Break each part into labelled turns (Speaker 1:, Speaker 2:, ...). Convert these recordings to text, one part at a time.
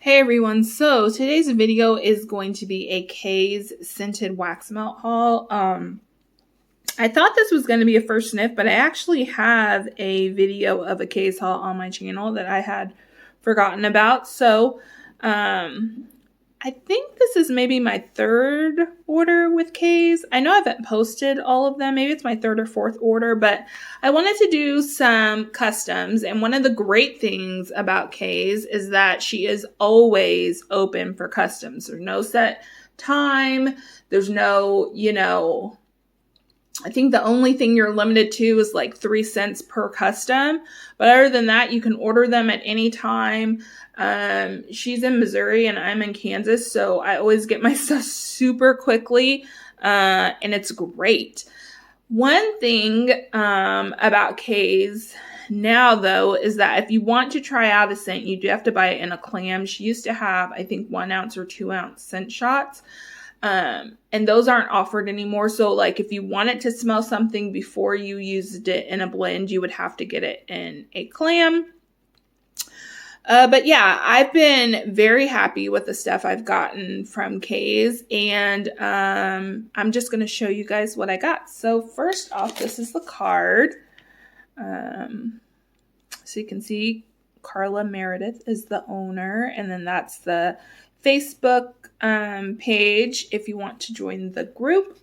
Speaker 1: Hey everyone, so today's video is going to be a Kae's scented wax melt haul. I thought this was going to be a first sniff, but I actually have a video of a Kae's haul on my channel that I had forgotten about. So I think this is maybe my third order with Kae's. I know I haven't posted all of them. Maybe it's my third or fourth order, but I wanted to do some customs. And one of the great things about Kae's is that she is always open for customs. There's no set time. There's no, I think the only thing you're limited to is like 3 cents per custom. But other than that, you can order them at any time. She's in Missouri and I'm in Kansas, so I always get my stuff super quickly, and it's great. One thing about Kae's now, though, is that if you want to try out a scent, you do have to buy it in a clam. She used to have, I think, 1 ounce or 2 ounce scent shots. And those aren't offered anymore. So like if you wanted to smell something before you used it in a blend, you would have to get it in a clam. But yeah, I've been very happy with the stuff I've gotten from Kae's, and I'm just going to show you guys what I got. So first off, this is the card. So you can see Carla Meredith is the owner, and then that's the Facebook page if you want to join the group.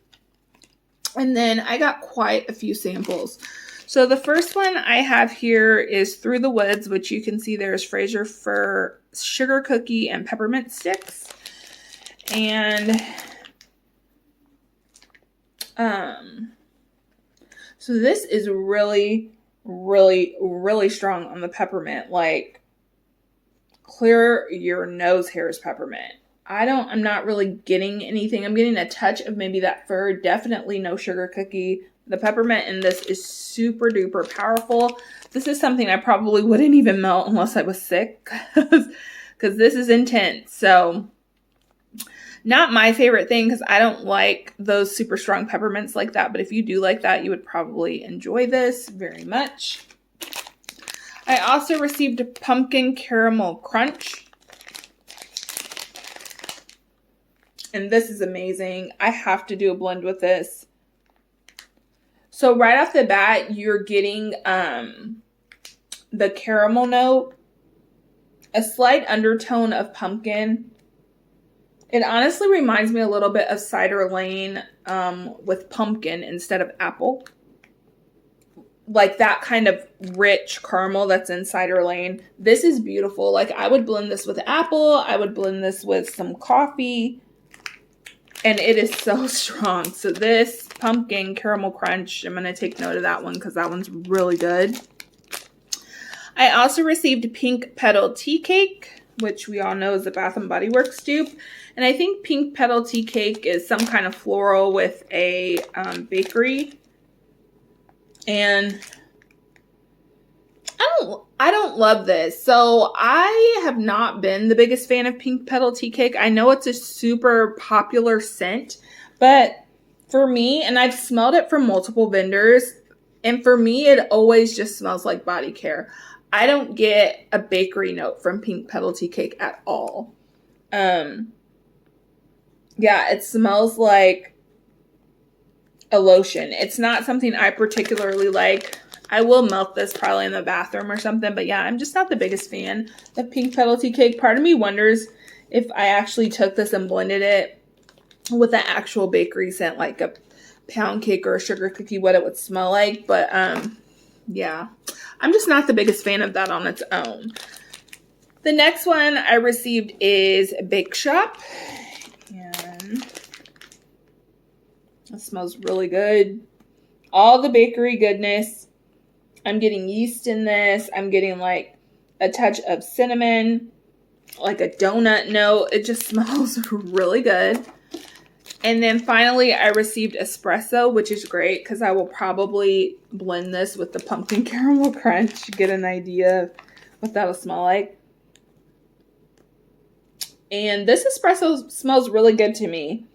Speaker 1: And then I got quite a few samples. So the first one I have here is Through the Woods, which you can see there's Fraser Fir sugar cookie and peppermint sticks. And so this is really, really, really strong on the peppermint. Like, clear your nose hairs peppermint. I'm not really getting anything. I'm getting a touch of maybe that fir, definitely no sugar cookie. The peppermint in this is super duper powerful. This is something I probably wouldn't even melt unless I was sick, because this is intense. So not my favorite thing, because I don't like those super strong peppermints like that. But if you do like that, you would probably enjoy this very much. I also received a pumpkin caramel crunch. And this is amazing. I have to do a blend with this. So right off the bat, you're getting the caramel note, a slight undertone of pumpkin. It honestly reminds me a little bit of Cider Lane with pumpkin instead of apple. Like that kind of rich caramel that's in Cider Lane. This is beautiful. Like I would blend this with apple. I would blend this with some coffee. And it is so strong. So this pumpkin caramel crunch, I'm going to take note of that one because that one's really good. I also received Pink Petal Tea Cake, which we all know is a Bath & Body Works dupe. And I think Pink Petal Tea Cake is some kind of floral with a bakery. And I don't love this. So I have not been the biggest fan of Pink Petal Tea Cake. I know it's a super popular scent, but for me, and I've smelled it from multiple vendors, and for me, it always just smells like body care. I don't get a bakery note from Pink Petal Tea Cake at all. Yeah, it smells like a lotion. It's not something I particularly like. I will melt this probably in the bathroom or something. But yeah, I'm just not the biggest fan of Pink Petal Tea Cake. Part of me wonders if I actually took this and blended it with an actual bakery scent, like a pound cake or a sugar cookie, what it would smell like. But yeah, I'm just not the biggest fan of that on its own. The next one I received is Bake Shop. And it smells really good. All the bakery goodness. I'm getting yeast in this. I'm getting like a touch of cinnamon, like a donut note. It just smells really good. And then finally, I received espresso, which is great because I will probably blend this with the pumpkin caramel crunch to get an idea of what that'll smell like. And this espresso smells really good to me.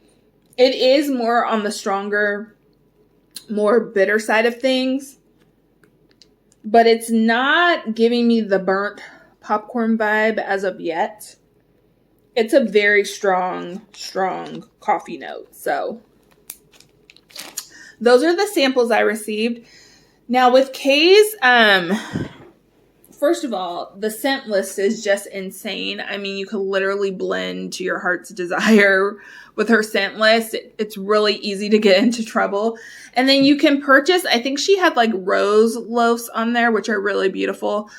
Speaker 1: It is more on the stronger, more bitter side of things. But it's not giving me the burnt popcorn vibe as of yet. it's a very strong coffee note. So those are the samples I received. Now with Kae's, first of all, the scent list is just insane. I mean, you could literally blend to your heart's desire with her scent list. It's really easy to get into trouble. And then you can purchase, I think she had like rose loaves on there, which are really beautiful.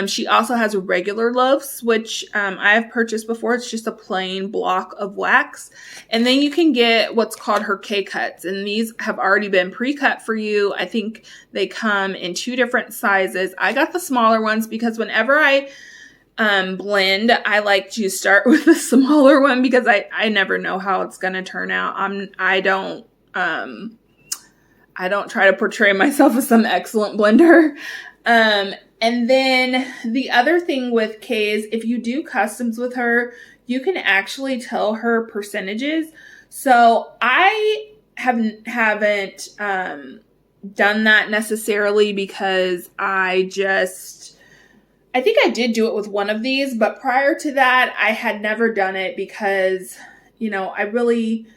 Speaker 1: She also has regular loaves, which I have purchased before. It's just a plain block of wax. And then you can get what's called her K-cuts. And these have already been pre-cut for you. I think they come in 2 different sizes. I got the smaller ones because whenever I blend, I like to start with the smaller one because I never know how it's going to turn out. I don't try to portray myself as some excellent blender. And then the other thing with Kae is if you do customs with her, you can actually tell her percentages. So I haven't done that necessarily because I think I did do it with one of these, but prior to that, I had never done it because, I really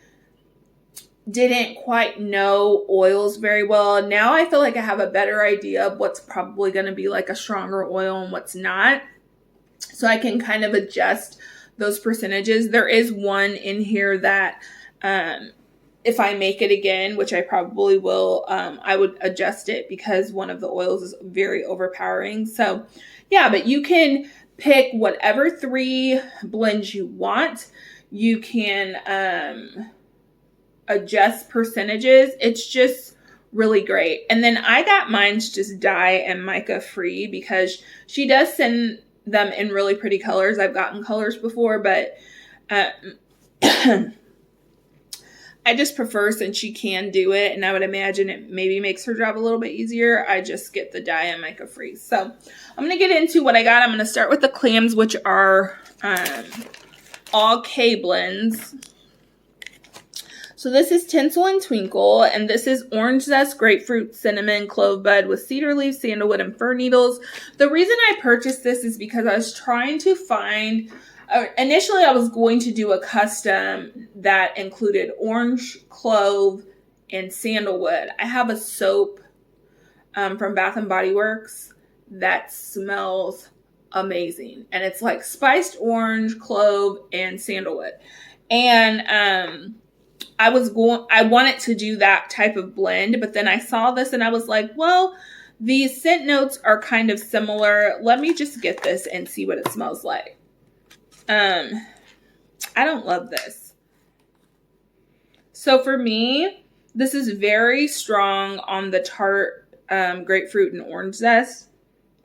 Speaker 1: didn't quite know oils very well. Now I feel like I have a better idea of what's probably going to be like a stronger oil and what's not. So I can kind of adjust those percentages. There is one in here that if I make it again, which I probably will, I would adjust it because one of the oils is very overpowering. So yeah, but you can pick whatever 3 blends you want. You can adjust percentages. It's just really great. And then I got mine's just dye and mica free because she does send them in really pretty colors. I've gotten colors before, but I just prefer, since she can do it, and I would imagine it maybe makes her job a little bit easier, I just get the dye and mica free. So I'm going to get into what I got. I'm going to start with the clams, which are all Kae Blends. So this is Tinsel and Twinkle, and this is orange zest, grapefruit, cinnamon, clove bud with cedar leaves, sandalwood, and fir needles. The reason I purchased this is because I was trying to find, initially I was going to do a custom that included orange, clove, and sandalwood. I have a soap from Bath & Body Works that smells amazing, and it's like spiced orange, clove, and sandalwood. And I wanted to do that type of blend, but then I saw this and I was like, well, these scent notes are kind of similar. Let me just get this and see what it smells like. I don't love this. So for me, this is very strong on the tart grapefruit and orange zest.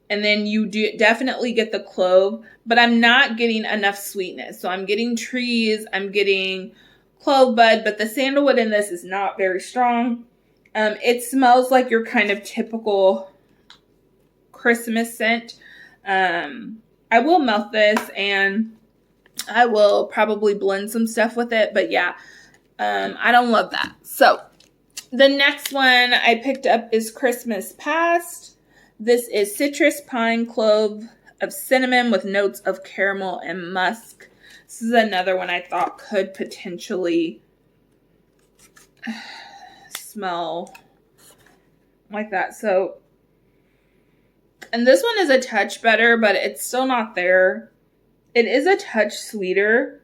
Speaker 1: And then you do definitely get the clove, but I'm not getting enough sweetness. So I'm getting trees, I'm getting clove bud, but the sandalwood in this is not very strong. It smells like your kind of typical Christmas scent. I will melt this and I will probably blend some stuff with it, but yeah, I don't love that. So the next one I picked up is Christmas Past. This is citrus, pine, clove of cinnamon with notes of caramel and musk. This is another one I thought could potentially smell like that. So, and this one is a touch better, but it's still not there. It is a touch sweeter,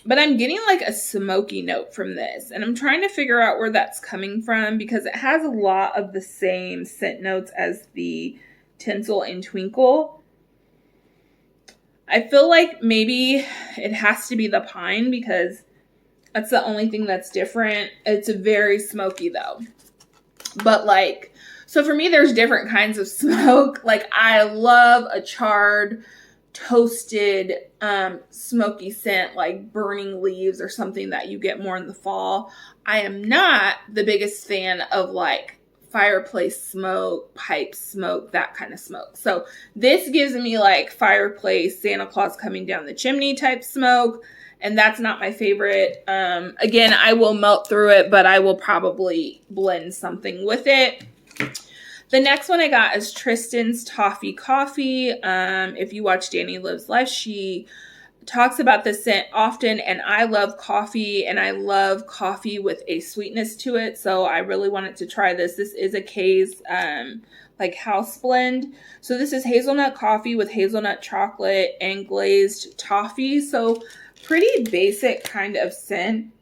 Speaker 1: but I'm getting like a smoky note from this. And I'm trying to figure out where that's coming from because it has a lot of the same scent notes as the Tinsel and Twinkle. I feel like maybe it has to be the pine because that's the only thing that's different. It's very smoky though. But like, so for me, there's different kinds of smoke. Like I love a charred, toasted, smoky scent like burning leaves or something that you get more in the fall. I am not the biggest fan of like fireplace smoke, pipe smoke, that kind of smoke. So this gives me like fireplace, Santa Claus coming down the chimney type smoke. And that's not my favorite. Again, I will melt through it, but I will probably blend something with it. The next one I got is Tristan's Toffee Coffee. If you watch Danny Lives Life, she talks about this scent often, and I love coffee, and I love coffee with a sweetness to it, so I really wanted to try this. This is a Kae's like house blend. So this is hazelnut coffee with hazelnut chocolate and glazed toffee. So pretty basic kind of scent,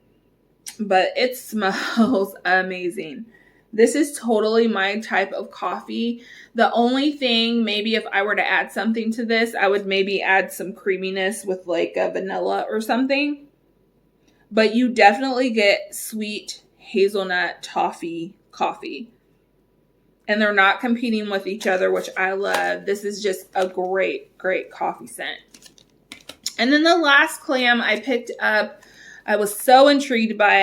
Speaker 1: but it smells amazing. This is totally my type of coffee. The only thing, maybe if I were to add something to this, I would maybe add some creaminess with like a vanilla or something. But you definitely get sweet hazelnut toffee coffee. And they're not competing with each other, which I love. This is just a great, great coffee scent. And then the last clam I picked up, I was so intrigued by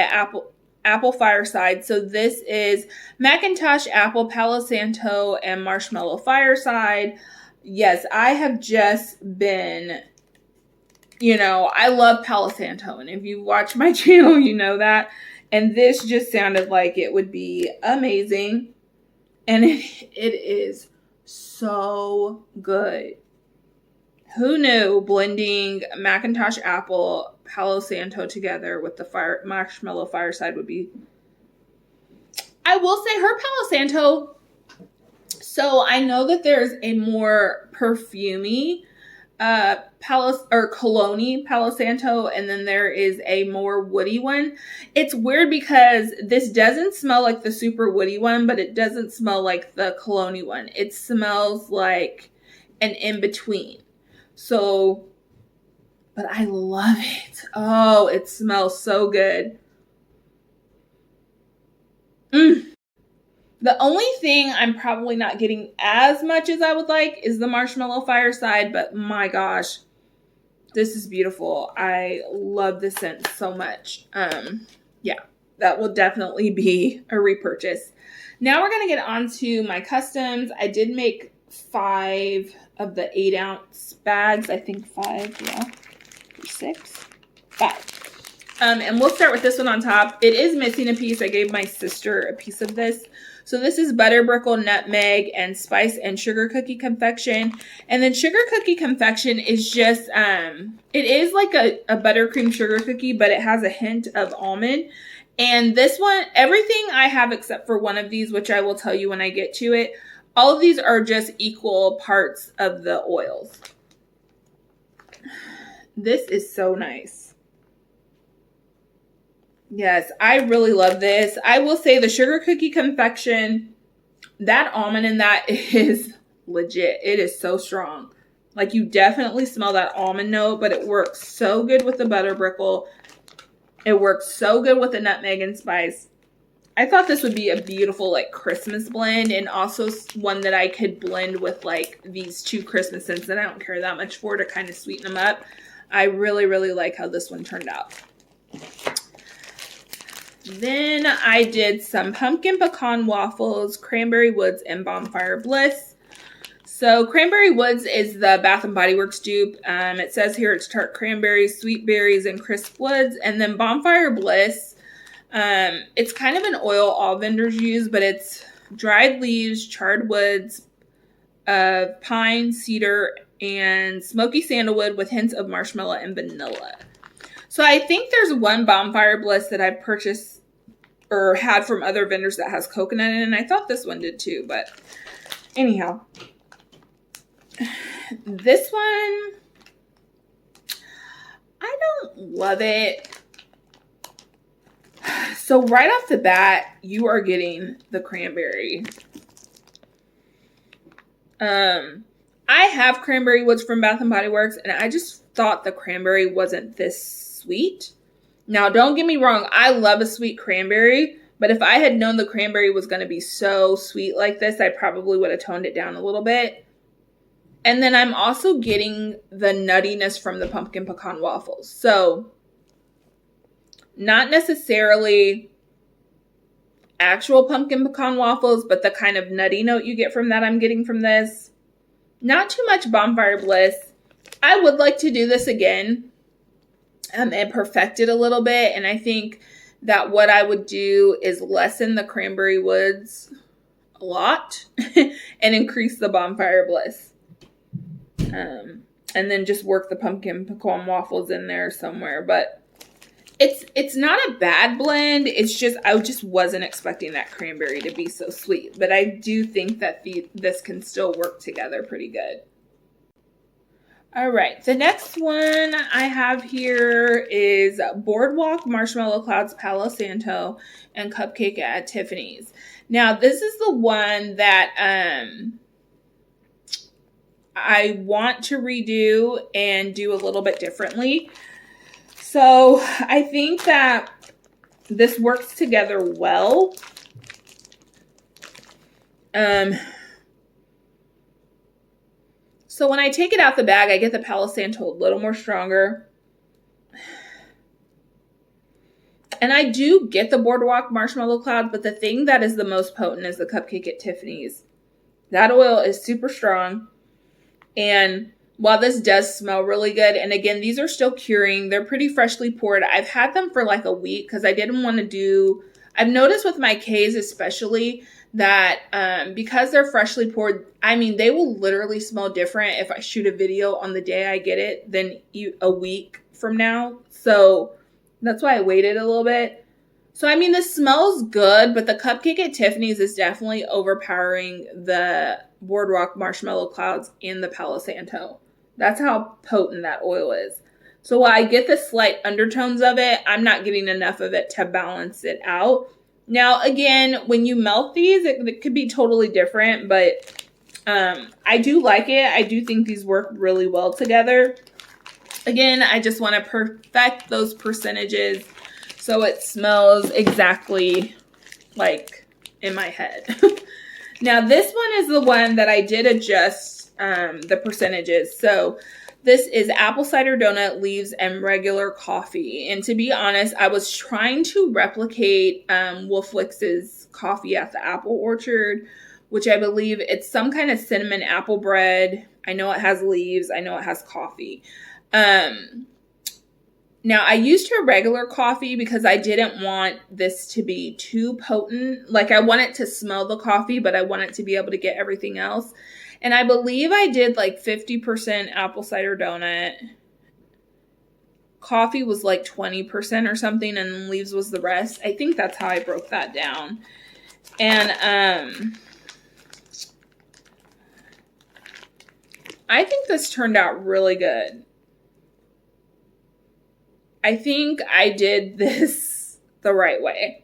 Speaker 1: apple fireside. So this is Macintosh apple, Palo Santo, and Marshmallow Fireside. Yes, I have just been, I love Palo Santo, and if you watch my channel, you know that. And this just sounded like it would be amazing, and it is so good. Who knew blending Macintosh apple, Palo Santo together with the Marshmallow Fireside would be... I will say her Palo Santo, so I know that there's a more perfumey cologne Palo Santo, and then there is a more woody one. It's weird because this doesn't smell like the super woody one, but it doesn't smell like the cologne one. It smells like an in-between. So, but I love it. Oh, it smells so good. The only thing I'm probably not getting as much as I would like is the Marshmallow Fireside, but my gosh, this is beautiful. I love this scent so much. Yeah, that will definitely be a repurchase. Now we're going to get on to my customs. I did make 5 of the 8-ounce bags. I think 5, yeah, or 6, 5. And we'll start with this one on top. It is missing a piece. I gave my sister a piece of this. So this is butter, brickle, nutmeg, and spice and sugar cookie confection. And then sugar cookie confection is just, it is like a buttercream sugar cookie, but it has a hint of almond. And this one, everything I have except for one of these, which I will tell you when I get to it, all of these are just equal parts of the oils. This is so nice. Yes, I really love this. I will say the sugar cookie confection, that almond in that is legit. It is so strong. Like, you definitely smell that almond note, but it works so good with the butter brickle. It works so good with the nutmeg and spice. I thought this would be a beautiful, like, Christmas blend, and also one that I could blend with, like, these 2 Christmas scents that I don't care that much for to kind of sweeten them up. I really, really like how this one turned out. Then I did some pumpkin pecan waffles, Cranberry Woods, and Bonfire Bliss. So Cranberry Woods is the Bath & Body Works dupe. It says here it's tart cranberries, sweet berries, and crisp woods. And then Bonfire Bliss, it's kind of an oil all vendors use, but it's dried leaves, charred woods, pine, cedar, and smoky sandalwood with hints of marshmallow and vanilla. So I think there's one Bonfire Bliss that I purchased or had from other vendors that has coconut in it, and I thought this one did too, but anyhow. This one, I don't love it. So right off the bat, you are getting the cranberry. I have Cranberry Woods from Bath & Body Works, and I just thought the cranberry wasn't this sweet. Now, don't get me wrong. I love a sweet cranberry, but if I had known the cranberry was going to be so sweet like this, I probably would have toned it down a little bit. And then I'm also getting the nuttiness from the pumpkin pecan waffles. So, not necessarily actual pumpkin pecan waffles, but the kind of nutty note you get from that I'm getting from this. Not too much Bonfire Bliss. I would like to do this again and perfect it a little bit. And I think that what I would do is lessen the Cranberry Woods a lot and increase the Bonfire Bliss. and then just work the pumpkin pecan waffles in there somewhere. But it's not a bad blend. It's just, I just wasn't expecting that cranberry to be so sweet. But I do think that this can still work together pretty good. All right, the next one I have here is Boardwalk, Marshmallow Clouds, Palo Santo, and Cupcake at Tiffany's. Now, this is the one that I want to redo and do a little bit differently. So I think that this works together well. So when I take it out the bag, I get the Palo Santo a little more stronger. And I do get the Boardwalk Marshmallow Cloud, but the thing that is the most potent is the Cupcake at Tiffany's. That oil is super strong. And while this does smell really good, and again, these are still curing. They're pretty freshly poured. I've had them for like a week because I didn't want to do... I've noticed with my Kaes especially that because they're freshly poured, I mean, they will literally smell different if I shoot a video on the day I get it than a week from now. So that's why I waited a little bit. So, I mean, this smells good, but the Cupcake at Tiffany's is definitely overpowering the Boardwalk Marshmallow Clouds and the Palo Santo. That's how potent that oil is. So while I get the slight undertones of it, I'm not getting enough of it to balance it out. Now, again, when you melt these, it could be totally different, but I do like it. I do think these work really well together. Again, I just want to perfect those percentages so it smells exactly like in my head. Now, this one is the one that I did adjust the percentages. So this is apple cider donut, leaves, and regular coffee. And to be honest, I was trying to replicate Wolflix's coffee at the Apple Orchard, which I believe it's some kind of cinnamon apple bread. I know it has leaves. I know it has coffee. Now, I used her regular coffee because I didn't want this to be too potent. Like, I want it to smell the coffee, but I want it to be able to get everything else. And I believe I did like 50% apple cider donut. Coffee was like 20% or something, and leaves was the rest. I think that's how I broke that down. And I think this turned out really good. I think I did this the right way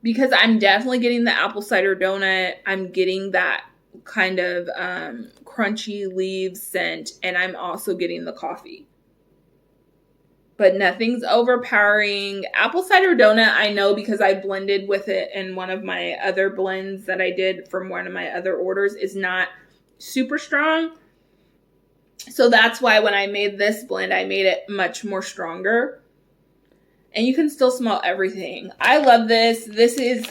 Speaker 1: because I'm definitely getting the apple cider donut. I'm getting that kind of crunchy leaves scent, and I'm also getting the coffee. But nothing's overpowering. Apple cider donut, I know because I blended with it in one of my other blends that I did from one of my other orders, is not super strong. So that's why when I made this blend, I made it much more stronger. And you can still smell everything. I love this. This is,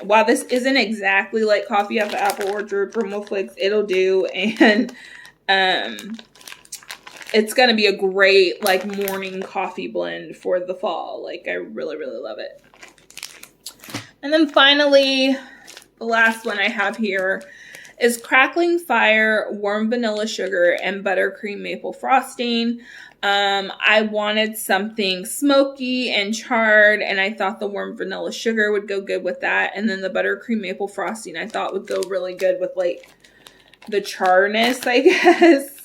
Speaker 1: while this isn't exactly like coffee at the Apple Orchard from Wolflix, it'll do. And it's going to be a great like morning coffee blend for the fall. Like, I really, really love it. And then finally, the last one I have here is Crackling Fire, warm vanilla sugar, and buttercream maple frosting. I wanted something smoky and charred, and I thought the warm vanilla sugar would go good with that. And then the buttercream maple frosting I thought would go really good with like the charness, I guess.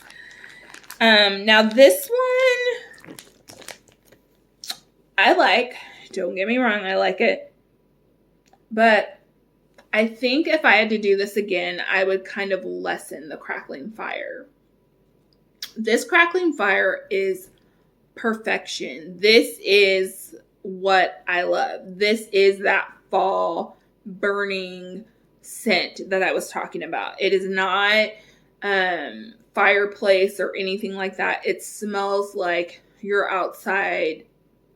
Speaker 1: Now this one I like. Don't get me wrong, I like it. But I think if I had to do this again, I would kind of lessen the Crackling Fire. This Crackling Fire is perfection. This is what I love. This is that fall burning scent that I was talking about. It is not fireplace or anything like that. It smells like you're outside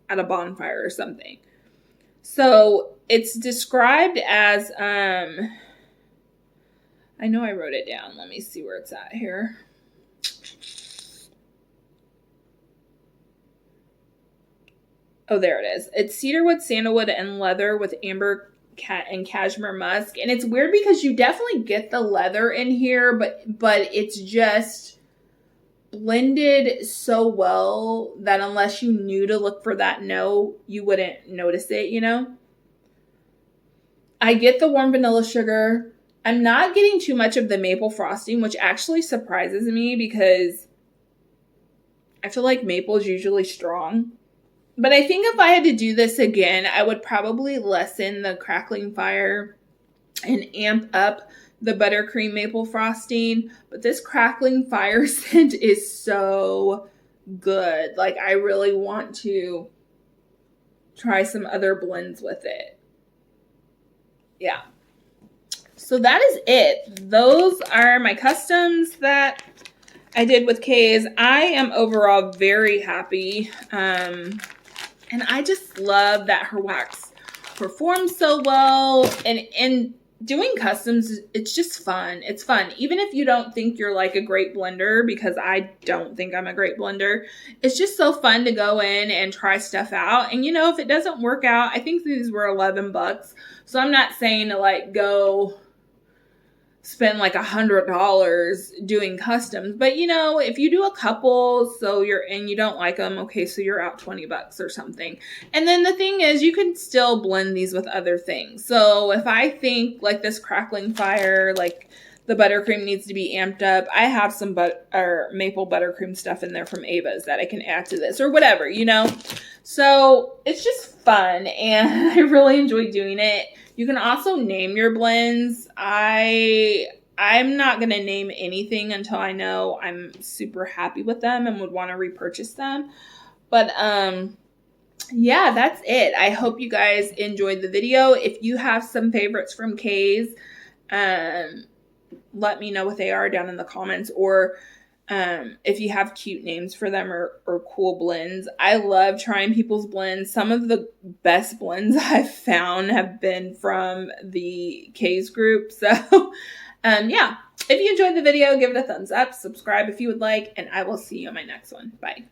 Speaker 1: at a bonfire or something. So it's described as, I know I wrote it down. Let me see where it's at here. Oh, there it is. It's cedarwood, sandalwood, and leather with amber and cashmere musk. And it's weird because you definitely get the leather in here, but it's just blended so well that unless you knew to look for that note, you wouldn't notice it, you know? I get the warm vanilla sugar. I'm not getting too much of the maple frosting, which actually surprises me because I feel like maple is usually strong. But I think if I had to do this again, I would probably lessen the crackling fire and amp up the buttercream maple frosting. But this crackling fire scent is so good. Like, I really want to try some other blends with it. Yeah. So that is it. Those are my customs that I did with Kae's. I am overall very happy. And I just love that her wax performs so well. And doing customs, it's just fun. It's fun. Even if you don't think you're like a great blender, because I don't think I'm a great blender, it's just so fun to go in and try stuff out. And, you know, if it doesn't work out, I think these were $11. So I'm not saying to like go spend like $100 doing customs, but you know, if you do a couple, and you don't like them, okay, so you're out $20 or something. And then the thing is, you can still blend these with other things. So if I think like this crackling fire, like the buttercream needs to be amped up, I have some maple buttercream stuff in there from Ava's that I can add to this or whatever, you know? So it's just fun and I really enjoy doing it. You can also name your blends. I'm not going to name anything until I know I'm super happy with them and would want to repurchase them. But yeah, that's it. I hope you guys enjoyed the video. If you have some favorites from Kae's, let me know what they are down in the comments, or if you have cute names for them or cool blends. I love trying people's blends. Some of the best blends I've found have been from the Kae's group. So yeah, if you enjoyed the video, give it a thumbs up, subscribe if you would like, and I will see you on my next one. Bye.